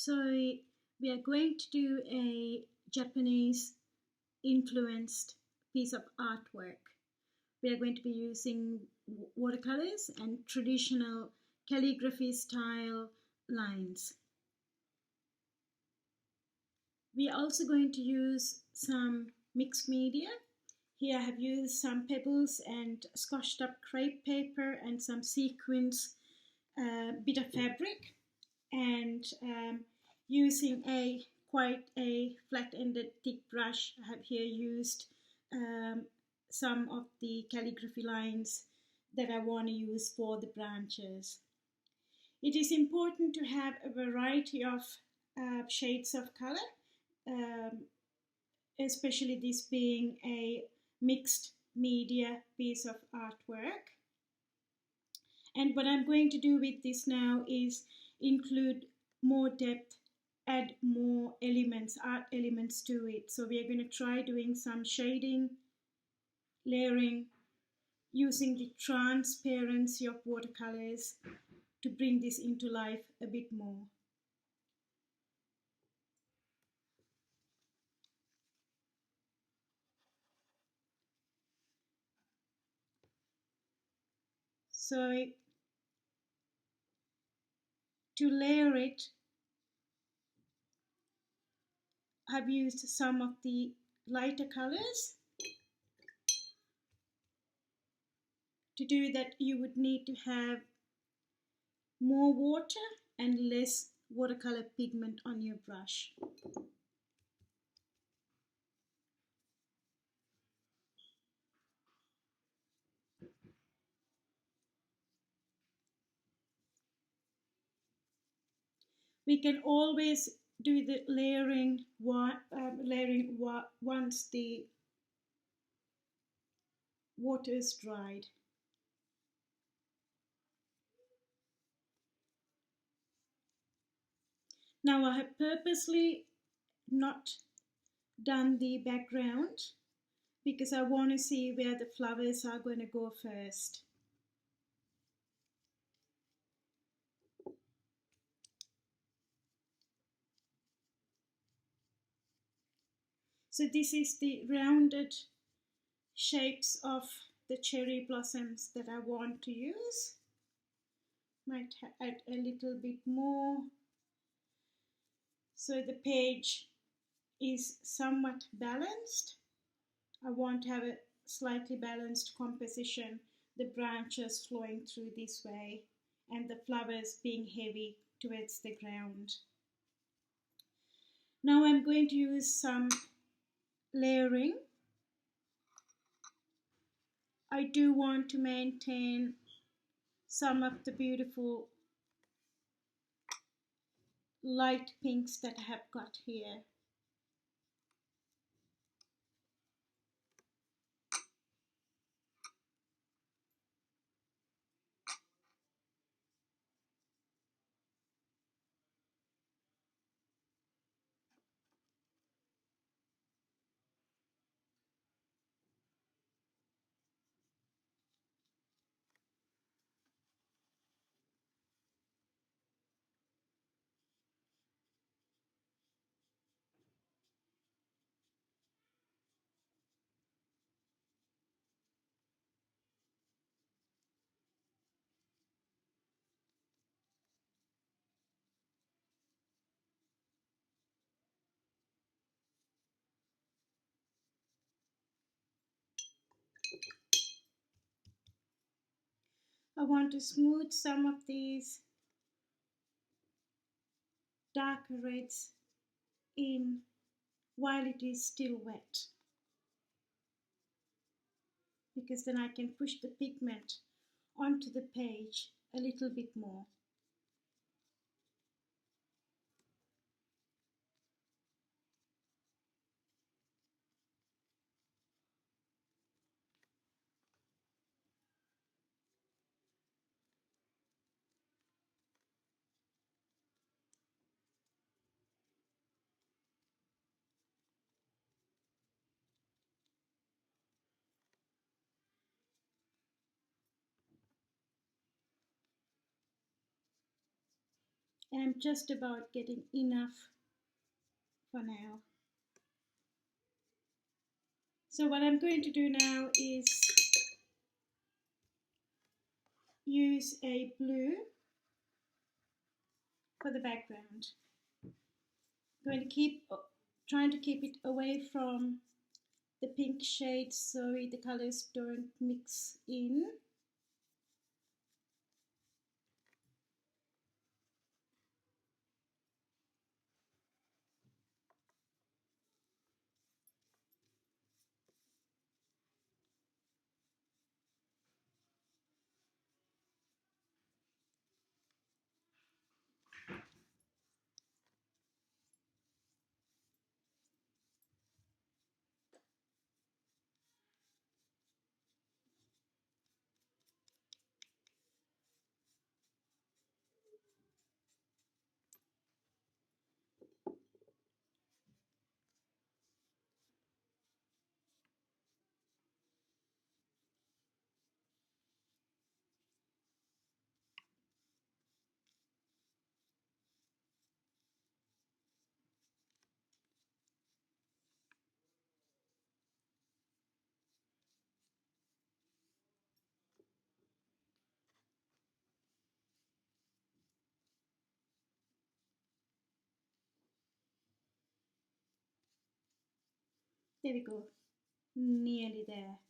So we are going to do a Japanese influenced piece of artwork. We are going to be using watercolors and traditional calligraphy style lines. We are also going to use some mixed media. Here I have used some pebbles and scotched up crepe paper and some sequins bit of fabric, and using a quite a flat-ended thick brush, I have here used um, some of the calligraphy lines that I want to use for the branches. It is important to have a variety of shades of color, um, especially this being a mixed media piece of artwork. And what I'm going to do with this now is include more depth, add more elements, art elements to it. So we are going to try doing some shading, layering, using the transparency of watercolors to bring this into life a bit more. So to layer it, I've used some of the lighter colors. To do that, you would need to have more water and less watercolor pigment on your brush. We can always do the layering once the water is dried. Now I have purposely not done the background because I want to see where the flowers are going to go first. So this is the rounded shapes of the cherry blossoms that I want to use. Might add a little bit more so the page is somewhat balanced. I want to have a slightly balanced composition, the branches flowing through this way and the flowers being heavy towards the ground. Now I'm going to use some layering. I do want to maintain some of the beautiful light pinks that I have got here. I want to smooth some of these darker reds in while it is still wet, because then I can push the pigment onto the page a little bit more. I'm just about getting enough for now. So what I'm going to do now is use a blue for the background. I'm going to trying to keep it away from the pink shades so the colors don't mix in. There we go, nearly there.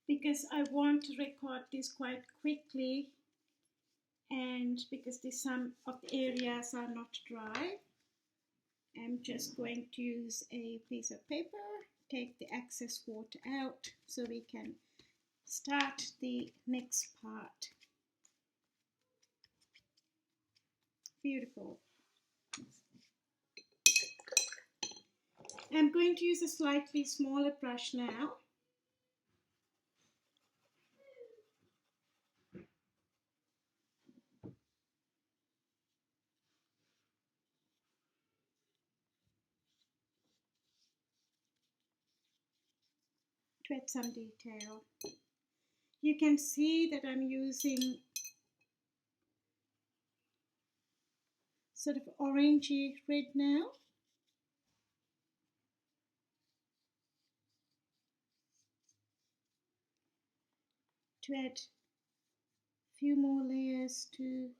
Because I want to record this quite quickly, and because some of the areas are not dry, I'm just going to use a piece of paper, take the excess water out so we can start the next part. Beautiful. I'm going to use a slightly smaller brush now. To add some detail. You can see that I'm using sort of orangey red now. To add a few more layers to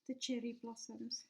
the cherry blossoms.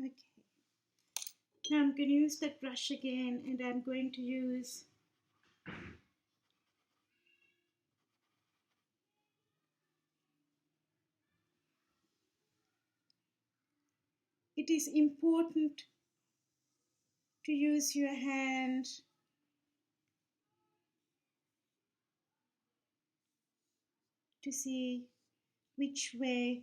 Okay. Now I'm going to use that brush again, and I'm going to use it is important to use your hand to see which way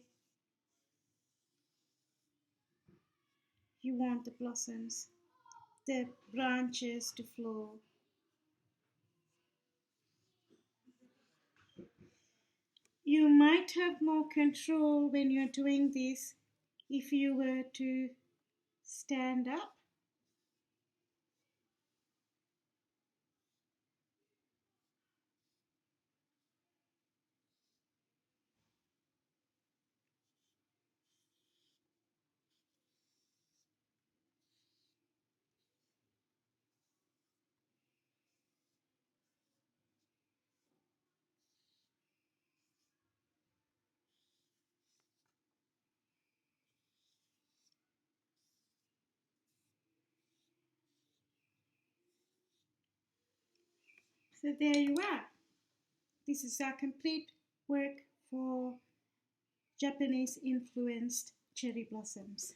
you want the blossoms, the branches to flow. You might have more control when you're doing this if you were to stand up. So there you are. This is our complete work for Japanese influenced cherry blossoms.